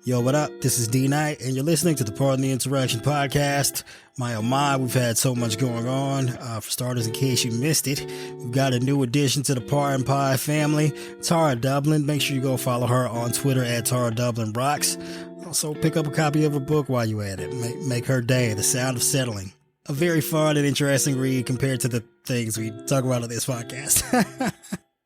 Yo, what up? This is D Knight, and you're listening to the Pardon the Insurrection podcast. My oh my, we've had so much going on. For starters, in case you missed it, we've got a new addition to the Pardon Pie family, Tara Dublin. Make sure you go follow her on Twitter at Tara Dublin Rocks. Also, pick up a copy of her book while you're at it. Make her day, The Sound of Settling. A very fun and interesting read compared to the things we talk about on this podcast.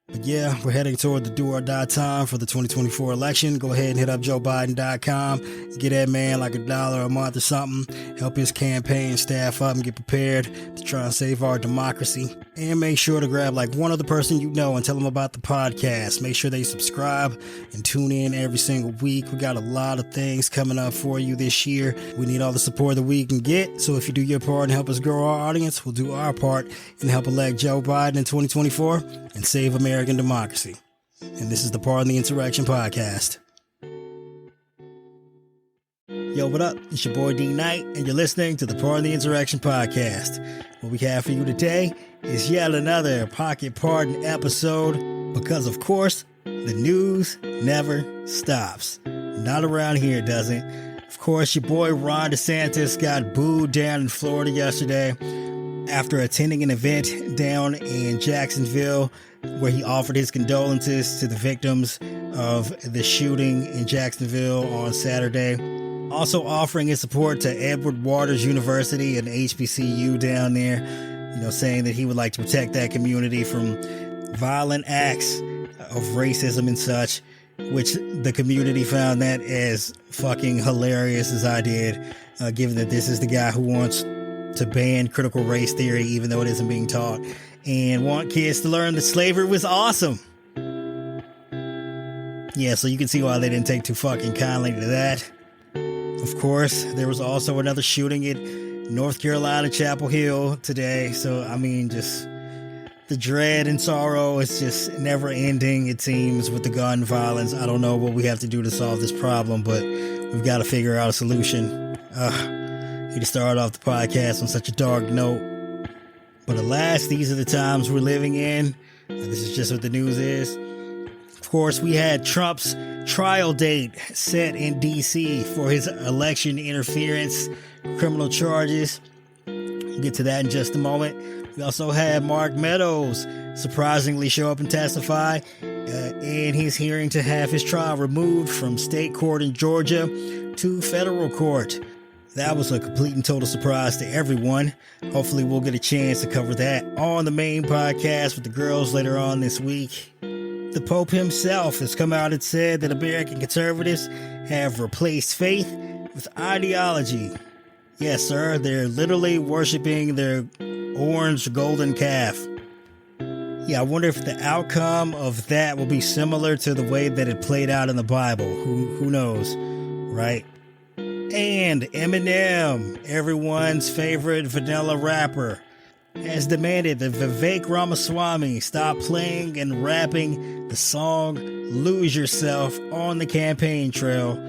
But yeah, we're heading toward the do or die time for the 2024 election. Go ahead and hit up JoeBiden.com. Get that man like $1 a month or something. Help his campaign staff up and get prepared to try and save our democracy. And make sure to grab like one other person you know and tell them about the podcast. Make sure they subscribe and tune in every single week. We got a lot of things coming up for you this year. We need all the support that we can get. So if you do your part and help us grow our audience, we'll do our part and help elect Joe Biden in 2024 and save American democracy. And this is the Pardon the Insurrection podcast. Yo, what up? It's your boy D Knight, and you're listening to the Pardon the Insurrection podcast. What we have for you today is yet another Pocket Pardon episode, because of course, the news never stops. Not around here, it doesn't. Of course, your boy Ron DeSantis got booed down in Florida yesterday after attending an event down in Jacksonville where he offered his condolences to the victims of the shooting in Jacksonville on Saturday. Also offering his support to Edward Waters University and HBCU down there, saying that he would like to protect that community from violent acts of racism and such, which the community found that as fucking hilarious as I did, given that this is the guy who wants to ban critical race theory, even though it isn't being taught, and want kids to learn that slavery was awesome. Yeah, so you can see why they didn't take too fucking kindly to that. Of course, there was also another shooting at North Carolina Chapel Hill today. So, just the dread and sorrow is just never ending, it seems, with the gun violence. I don't know what we have to do to solve this problem, but we've got to figure out a solution. Hate to start off the podcast on such a dark note. But alas, these are the times we're living in. This is just what the news is. Of course, we had Trump's trial date set in D.C. for his election interference criminal charges. We'll get to that in just a moment. We also had Mark Meadows surprisingly show up and testify in his hearing to have his trial removed from state court in Georgia to federal court. That was a complete and total surprise to everyone. Hopefully we'll get a chance to cover that on the main podcast with the girls later on this week. The Pope himself has come out and said that American conservatives have replaced faith with ideology. Yes, sir, they're literally worshiping their orange golden calf. Yeah, I wonder if the outcome of that will be similar to the way that it played out in the Bible. Who knows, right? And Eminem, everyone's favorite vanilla rapper, has demanded that Vivek Ramaswamy stop playing and rapping the song Lose Yourself on the campaign trail,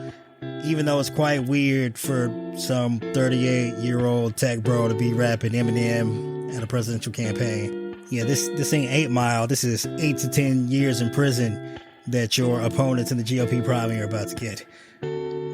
even though it's quite weird for some 38-year-old tech bro to be rapping Eminem at a presidential campaign. Yeah, this ain't 8 Mile, this is 8 to 10 years in prison that your opponents in the GOP primary are about to get.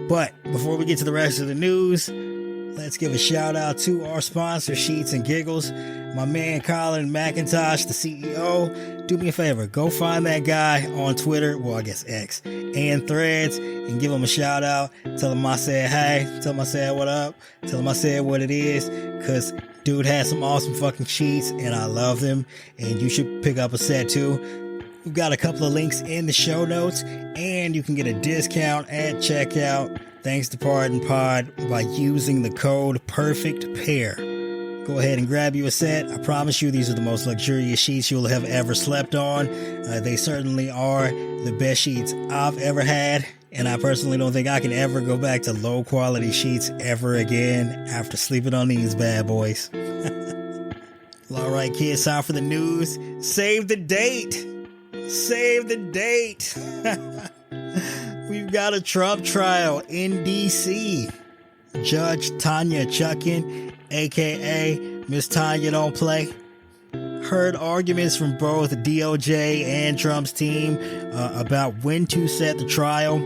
But before we get to the rest of the news, let's give a shout out to our sponsor, Sheets and Giggles. My man Colin McIntosh, the CEO. Do me a favor, go find that guy on Twitter, well, I guess X, and Threads, and give him a shout out. Tell him I said hey, tell him I said what up, tell him I said what it is, because dude has some awesome fucking sheets, and I love them, and you should pick up a set too. We've got a couple of links in the show notes, and you can get a discount at checkout thanks to Pardon Pod by using the code PERFECTPAIR. Go ahead and grab you a set. I promise you these are the most luxurious sheets you'll have ever slept on. They certainly are the best sheets I've ever had, and I personally don't think I can ever go back to low quality sheets ever again after sleeping on these bad boys. Well, alright kids, time for the news. Save the date! Save the date! We've got a Trump trial in D.C. Judge Tanya Chuckan, a.k.a. Miss Tanya Don't Play, heard arguments from both the DOJ and Trump's team about when to set the trial.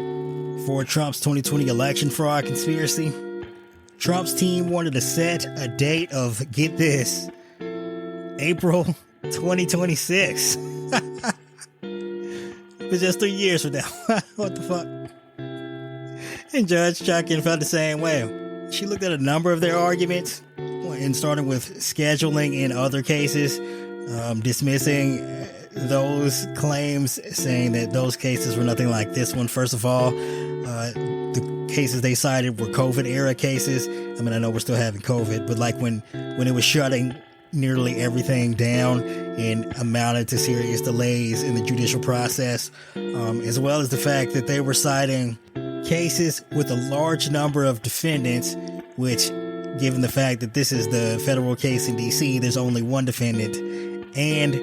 for Trump's 2020 election fraud conspiracy. Trump's team wanted to set a date of, get this, April 2026. It's just 3 years from now. What the fuck? And Judge Chuckan felt the same way. She looked at a number of their arguments, and starting with scheduling in other cases, dismissing those claims, saying that those cases were nothing like this one. First of all, the cases they cited were COVID-era cases. I mean, I know we're still having COVID, but like when it was shutting nearly everything down and amounted to serious delays in the judicial process, as well as the fact that they were citing cases with a large number of defendants, which, given the fact that this is the federal case in D.C., there's only one defendant, and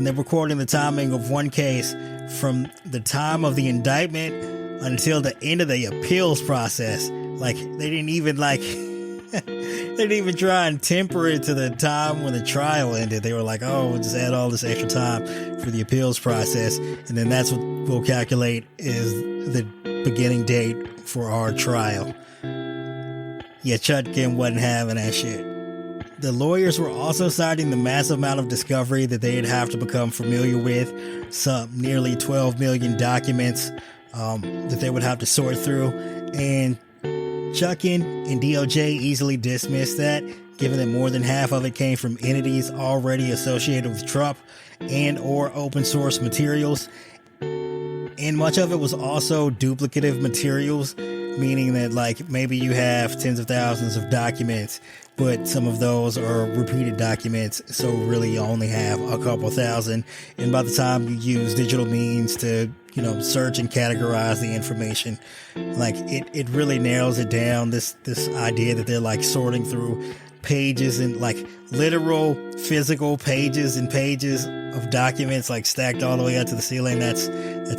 they're recording the timing of one case from the time of the indictment until the end of the appeals process. Like, they didn't even try and temper it to the time when the trial ended. They were like, oh, we'll just add all this extra time for the appeals process, and then that's what we'll calculate is the beginning date for our trial. Yeah, Chuckan wasn't having that shit. The lawyers were also citing the massive amount of discovery that they'd have to become familiar with, some nearly 12 million documents that they would have to sort through, and Chuckan and DOJ easily dismissed that, given that more than half of it came from entities already associated with Trump and or open source materials, and much of it was also duplicative materials, meaning that like maybe you have tens of thousands of documents, but some of those are repeated documents, so really you only have a couple thousand, and by the time you use digital means to, you know, search and categorize the information, like it really narrows it down, this idea that they're like sorting through pages and like literal physical pages and pages of documents like stacked all the way up to the ceiling. That's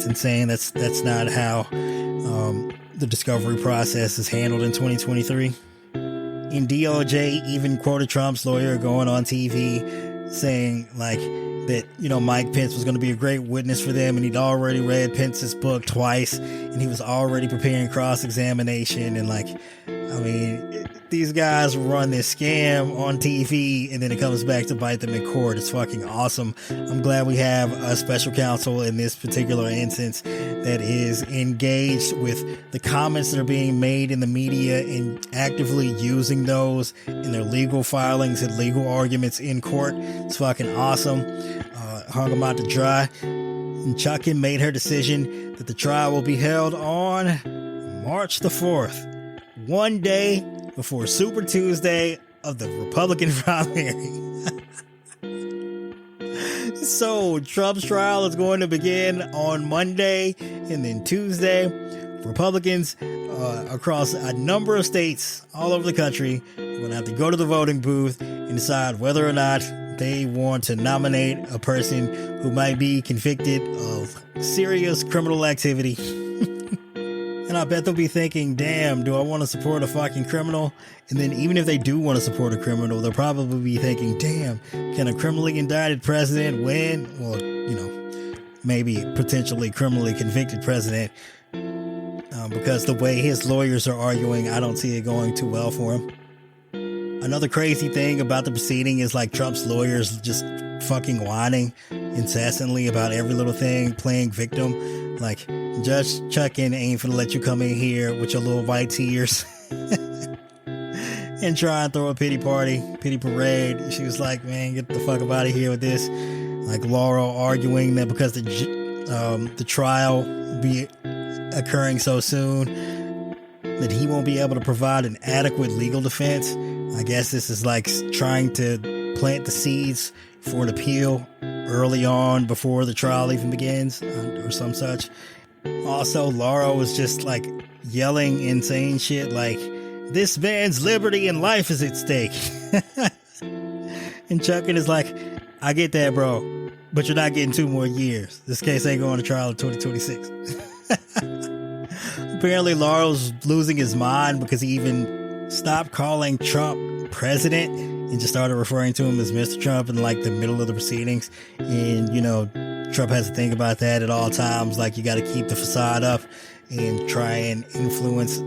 insane. That's not how the discovery process is handled in 2023. And DOJ even quoted Trump's lawyer going on TV saying like that, you know, Mike Pence was going to be a great witness for them, and he'd already read Pence's book twice, and he was already preparing cross-examination. And like, I mean, these guys run this scam on TV, and then it comes back to bite them in court. It's fucking awesome. I'm glad we have a special counsel in this particular instance that is engaged with the comments that are being made in the media and actively using those in their legal filings and legal arguments in court. It's fucking awesome. Hung them out to dry. And Chuckan made her decision that the trial will be held on March the 4th, one day before Super Tuesday of the Republican primary. So Trump's trial is going to begin on Monday, and then Tuesday, Republicans across a number of states all over the country are going to have to go to the voting booth and decide whether or not they want to nominate a person who might be convicted of serious criminal activity. And I bet they'll be thinking, damn, do I want to support a fucking criminal? And then even if they do want to support a criminal, they'll probably be thinking, damn, can a criminally indicted president win? Well, you know, maybe potentially criminally convicted president. Because the way his lawyers are arguing, I don't see it going too well for him. Another crazy thing about the proceeding is like Trump's lawyers just fucking whining incessantly about every little thing, playing victim. Like, Judge Chuckan ain't finna let you come in here with your little white tears and try and throw a pity parade. She was like, man, get the fuck up out of here with this. Like Laurel arguing that because the trial be occurring so soon that he won't be able to provide an adequate legal defense. I guess this is like trying to plant the seeds for an appeal early on before the trial even begins or some such. Also, Laura was just like yelling and saying shit like, this man's liberty and life is at stake. And Chuckan is like, I get that, bro, but you're not getting 2 more years. This case ain't going to trial in 2026. Apparently, Laurel's losing his mind because he even stopped calling Trump president and just started referring to him as Mr. Trump in like the middle of the proceedings. And, you know, Trump has to think about that at all times. Like, you got to keep the facade up. and try and influence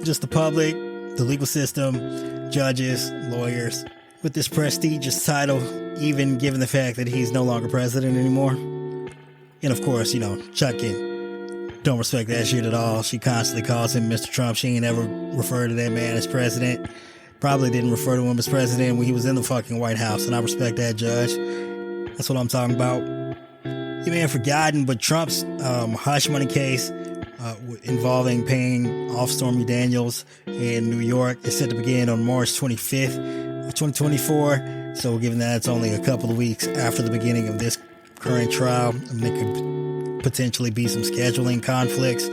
just the public, the legal system, judges, lawyers, with this prestigious title, even given the fact that he's no longer president anymore. And of course, Chuckan don't respect that shit at all. She constantly calls him Mr. Trump. She ain't ever referred to that man as president. Probably didn't refer to him as president when he was in the fucking White House, and I respect that, Judge. That's what I'm talking about. You may have forgotten, but Trump's hush money case involving paying off Stormy Daniels in New York is set to begin on March 25th of 2024. So given that it's only a couple of weeks after the beginning of this current trial, there could potentially be some scheduling conflicts.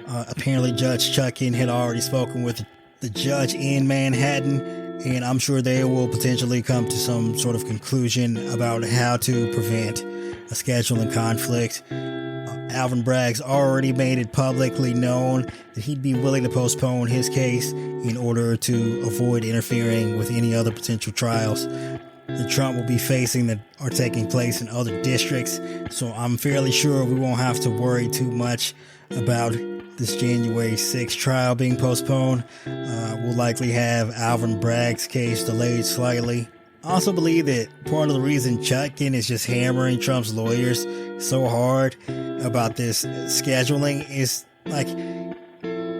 Apparently Judge Chuckan had already spoken with the judge in Manhattan, and I'm sure they will potentially come to some sort of conclusion about how to prevent a scheduling conflict. Alvin Bragg's already made it publicly known that he'd be willing to postpone his case in order to avoid interfering with any other potential trials that Trump will be facing that are taking place in other districts. So I'm fairly sure we won't have to worry too much about this January 6th trial being postponed. We'll likely have Alvin Bragg's case delayed slightly. I also believe that part of the reason Chuckan is just hammering Trump's lawyers so hard about this scheduling is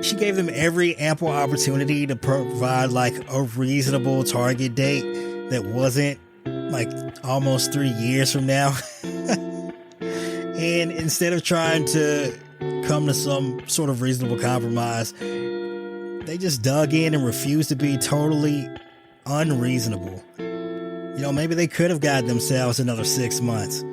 she gave them every ample opportunity to provide a reasonable target date that wasn't almost 3 years from now. And instead of trying to come to some sort of reasonable compromise, they just dug in and refused to be totally unreasonable. Maybe they could have gotten themselves another 6 months,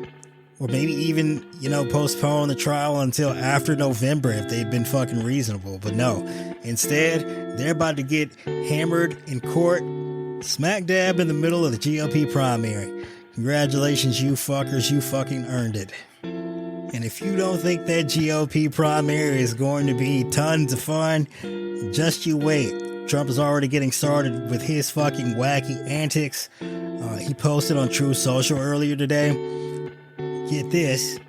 or maybe even, postpone the trial until after November if they'd been fucking reasonable. But no, instead, they're about to get hammered in court, smack dab in the middle of the GOP primary. Congratulations, you fuckers, you fucking earned it. And if you don't think that GOP primary is going to be tons of fun, just you wait. Trump is already getting started with his fucking wacky antics. He posted on Truth Social earlier today. Get this.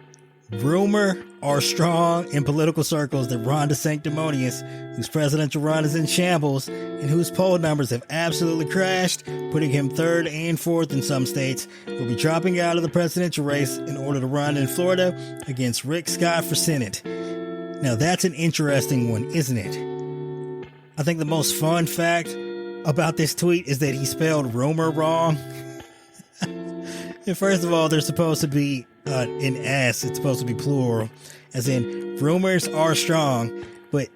Rumor are strong in political circles that Ron DeSantis, whose presidential run is in shambles and whose poll numbers have absolutely crashed, putting him third and fourth in some states, will be dropping out of the presidential race in order to run in Florida against Rick Scott for Senate. Now that's an interesting one, isn't it? I think the most fun fact about this tweet is that he spelled rumor wrong. And first of all, there's supposed to be an S. It's supposed to be plural, as in rumors are strong. But,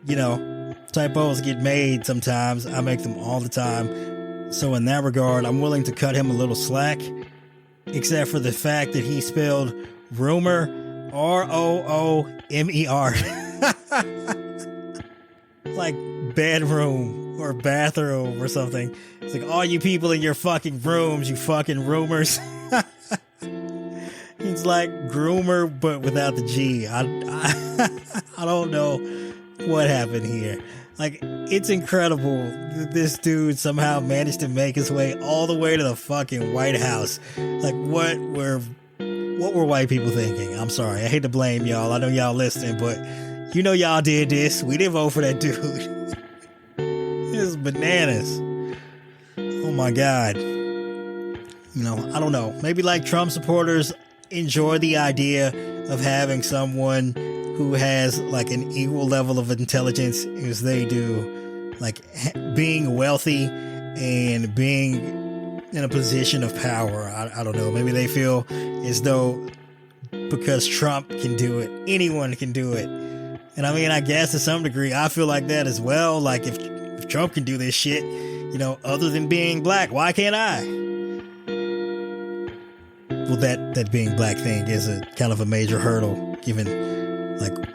typos get made sometimes. I make them all the time. So in that regard, I'm willing to cut him a little slack, except for the fact that he spelled rumor R-O-O-M-E-R. Like bedroom or bathroom or something. It's like, all you people in your fucking rooms, you fucking rumors. It's like groomer, but without the G. I don't know what happened here. It's incredible that this dude somehow managed to make his way all the way to the fucking White House. What were white people thinking? I'm sorry. I hate to blame y'all. I know y'all listening, but y'all did this. We didn't vote for that dude. It's bananas. Oh my God. I don't know. Maybe Trump supporters enjoy the idea of having someone who has an equal level of intelligence as they do, being wealthy and being in a position of power. I don't know. Maybe they feel as though because Trump can do it, anyone can do it. And I guess to some degree, I feel like that as well. If Trump can do this shit, other than being black, why can't I? Well, that being black thing is a kind of a major hurdle, given,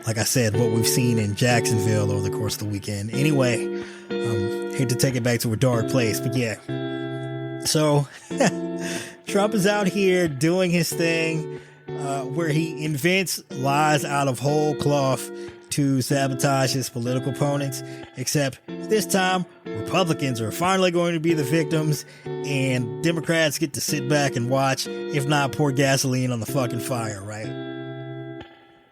like I said, what we've seen in Jacksonville over the course of the weekend. Anyway, hate to take it back to a dark place, but yeah. So, Trump is out here doing his thing, where he invents lies out of whole cloth to sabotage his political opponents, except this time Republicans are finally going to be the victims and Democrats get to sit back and watch, if not pour gasoline on the fucking fire, right?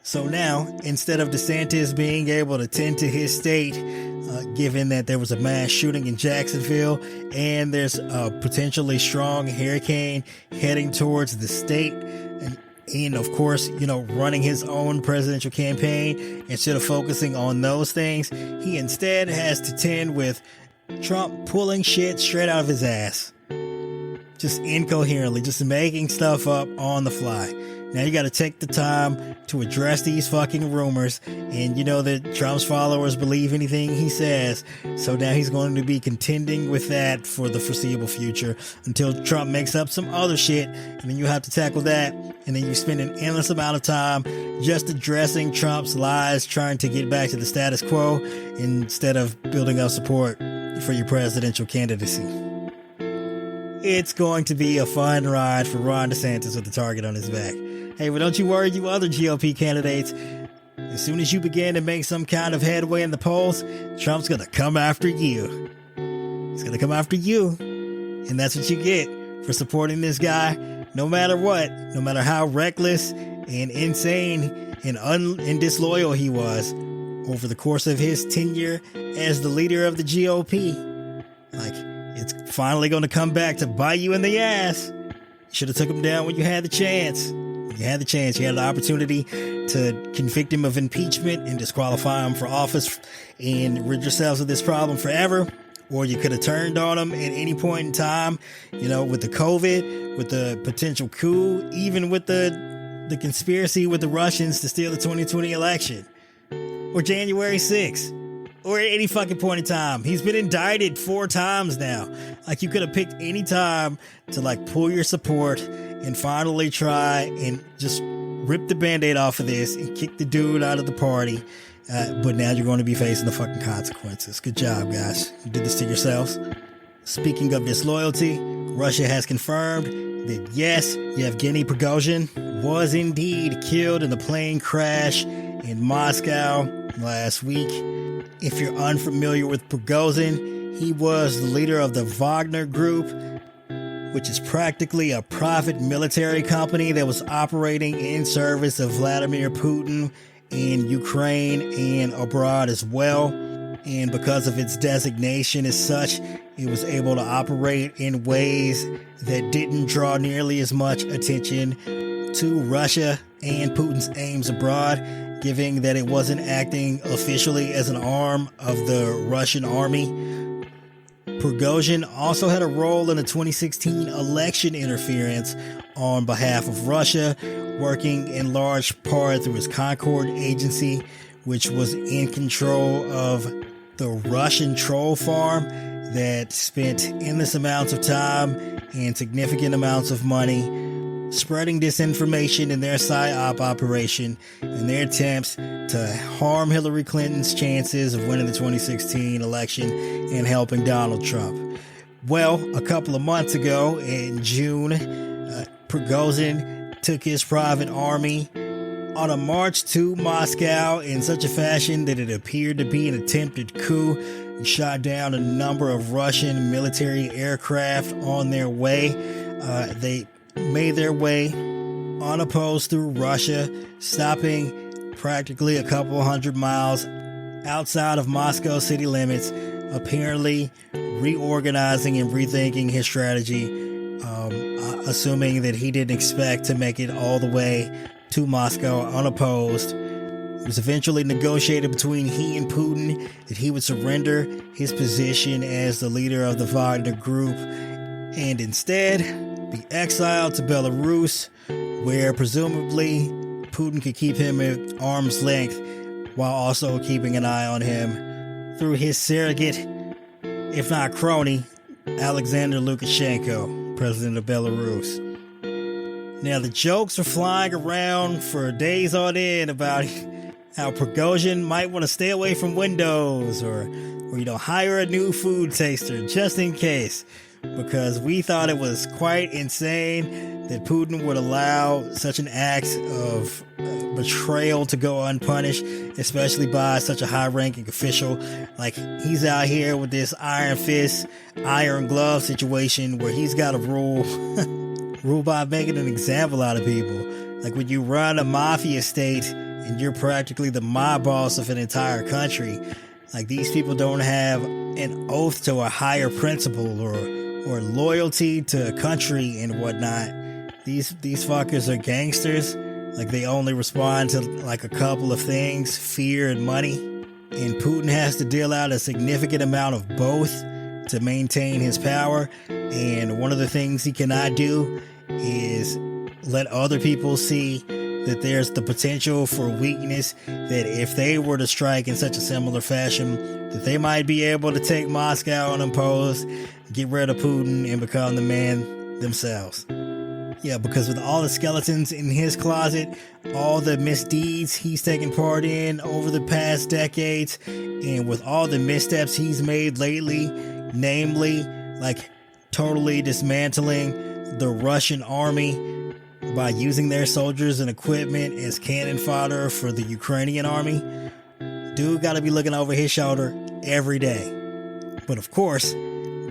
So now, instead of DeSantis being able to tend to his state, given that there was a mass shooting in Jacksonville and there's a potentially strong hurricane heading towards the state, and of course, running his own presidential campaign, instead of focusing on those things, he instead has to tend with Trump pulling shit straight out of his ass. Just incoherently, just making stuff up on the fly. Now you got to take the time to address these fucking rumors, and you know that Trump's followers believe anything he says, so now he's going to be contending with that for the foreseeable future until Trump makes up some other shit, and then you have to tackle that, and then you spend an endless amount of time just addressing Trump's lies, trying to get back to the status quo instead of building up support for your presidential candidacy. It's going to be a fun ride for Ron DeSantis with the target on his back. Hey, but don't you worry, you other GOP candidates. As soon as you begin to make some kind of headway in the polls, Trump's going to come after you. He's going to come after you. And that's what you get for supporting this guy, no matter what, no matter how reckless and insane and disloyal he was over the course of his tenure as the leader of the GOP. Like, it's finally going to come back to bite you in the ass. You should have took him down when you had the chance. You had the chance. You had the opportunity to convict him of impeachment and disqualify him for office and rid yourselves of this problem forever. Or you could have turned on him at any point in time, with the COVID, with the potential coup, even with the conspiracy with the Russians to steal the 2020 election. Or January 6th. Or at any fucking point in time. He's been indicted 4 times now. Like, you could have picked any time to pull your support and finally try and just rip the Band-Aid off of this and kick the dude out of the party. But now you're going to be facing the fucking consequences. Good job, guys. You did this to yourselves. Speaking of disloyalty, Russia has confirmed that yes, Yevgeny Prigozhin was indeed killed in the plane crash in Moscow last week. If you're unfamiliar with Prigozhin, he was the leader of the Wagner group, which is practically a private military company that was operating in service of Vladimir Putin in Ukraine and abroad as well. And because of its designation as such, it was able to operate in ways that didn't draw nearly as much attention to Russia and Putin's aims abroad, given that it wasn't acting officially as an arm of the Russian army. Prigozhin also had a role in the 2016 election interference on behalf of Russia, working in large part through his Concord agency, which was in control of the Russian troll farm that spent endless amounts of time and significant amounts of money spreading disinformation in their PSYOP operation in their attempts to harm Hillary Clinton's chances of winning the 2016 election and helping Donald Trump. Well, a couple of months ago in June, Prigozhin took his private army on a march to Moscow in such a fashion that it appeared to be an attempted coup. He shot down a number of Russian military aircraft on their way. They made their way unopposed through Russia, stopping practically a couple hundred miles outside of Moscow city limits, apparently reorganizing and rethinking his strategy, assuming that he didn't expect to make it all the way to Moscow unopposed. It was eventually negotiated between he and Putin that he would surrender his position as the leader of the Wagner group and instead be exiled to Belarus, where presumably Putin could keep him at arm's length while also keeping an eye on him through his surrogate, if not crony, Alexander Lukashenko, president of Belarus. Now, the jokes are flying around for days on end about how Prigozhin might want to stay away from Windows or hire a new food taster just in case, because we thought it was quite insane that Putin would allow such an act of betrayal to go unpunished, especially by such a high-ranking official. Like, he's out here with this iron fist, iron glove situation where he's got to rule by making an example out of people. Like, when you run a mafia state and you're practically the mob boss of an entire country. Like, these people don't have an oath to a higher principle or loyalty to a country and whatnot. These fuckers are gangsters. Like, they only respond to like a couple of things, fear and money. And Putin has to deal out a significant amount of both to maintain his power. And one of the things he cannot do is let other people see that there's the potential for weakness, that if they were to strike in such a similar fashion, that they might be able to take Moscow unopposed, get rid of Putin, and become the man themselves. Yeah, because with all the skeletons in his closet, all the misdeeds he's taken part in over the past decades, and with all the missteps he's made lately, namely, like totally dismantling the Russian army by using their soldiers and equipment as cannon fodder for the Ukrainian army, dude gotta be looking over his shoulder every day. But of course,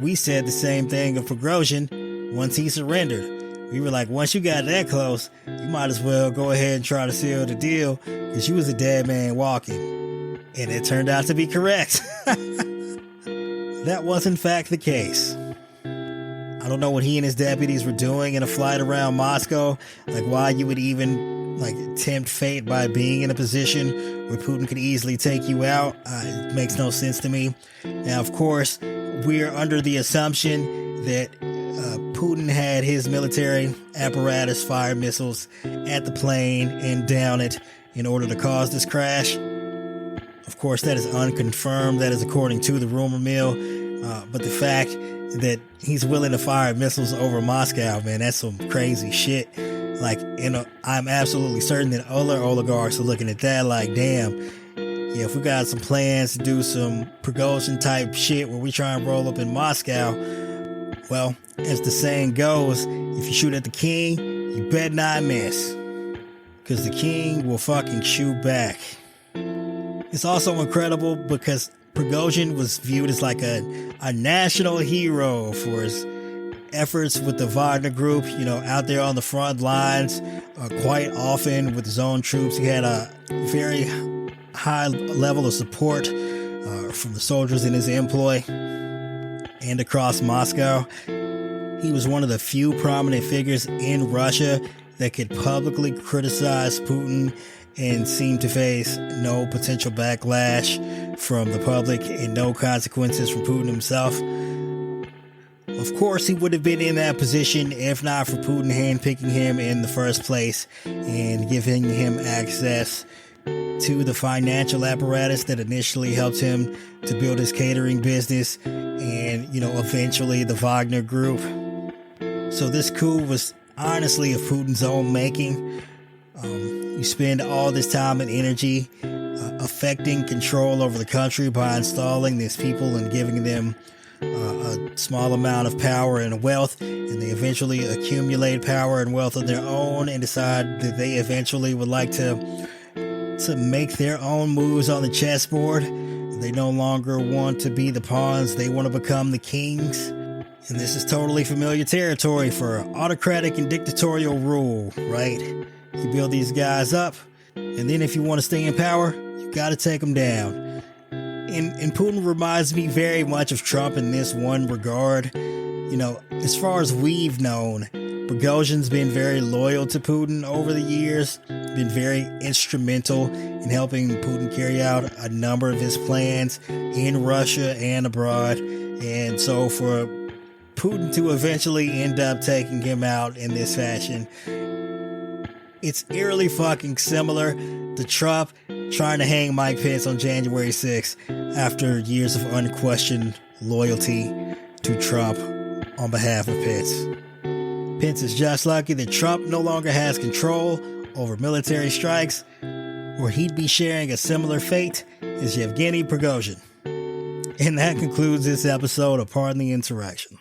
we said the same thing of Prigozhin once he surrendered. We were like, once you got that close, you might as well go ahead and try to seal the deal, because you was a dead man walking. And it turned out to be correct. That was in fact the case. I don't know what he and his deputies were doing in a flight around Moscow, like why you would even like tempt fate by being in a position where Putin could easily take you out. It makes no sense to me. Now, of course, we're under the assumption that Putin had his military apparatus fire missiles at the plane and down it in order to cause this crash. Of course, that is unconfirmed. That is according to the rumor mill. But the fact that he's willing to fire missiles over Moscow, man, that's some crazy shit. Like, I'm absolutely certain that other oligarchs are looking at that like, damn, yeah, if we got some plans to do some Prigozhin type shit where we try and roll up in Moscow, well, as the saying goes, if you shoot at the king, you better not miss, because the king will fucking shoot back. It's also incredible because Prigozhin was viewed as like a national hero for his efforts with the Wagner group, out there on the front lines, quite often with his own troops. He had a very high level of support from the soldiers in his employ and across Moscow. He was one of the few prominent figures in Russia that could publicly criticize Putin and seem to face no potential backlash from the public and no consequences from Putin himself. Of course, he would have been in that position if not for Putin handpicking him in the first place and giving him access to the financial apparatus that initially helped him to build his catering business and, eventually the Wagner group. So this coup was honestly of Putin's own making. You spend all this time and energy affecting control over the country by installing these people and giving them a small amount of power and wealth, and they eventually accumulate power and wealth of their own and decide that they eventually would like to make their own moves on the chessboard. They no longer want to be the pawns, they want to become the kings. And this is totally familiar territory for autocratic and dictatorial rule, right? You build these guys up, and then if you want to stay in power, you got to take them down. And Putin reminds me very much of Trump in this one regard. As far as we've known, Prigozhin's been very loyal to Putin over the years, been very instrumental in helping Putin carry out a number of his plans in Russia and abroad. And so for Putin to eventually end up taking him out in this fashion, it's eerily fucking similar to Trump trying to hang Mike Pence on January 6th after years of unquestioned loyalty to Trump on behalf of Pence. Pence is just lucky that Trump no longer has control over military strikes, or he'd be sharing a similar fate as Yevgeny Prigozhin. And that concludes this episode of Pardon the Insurrection.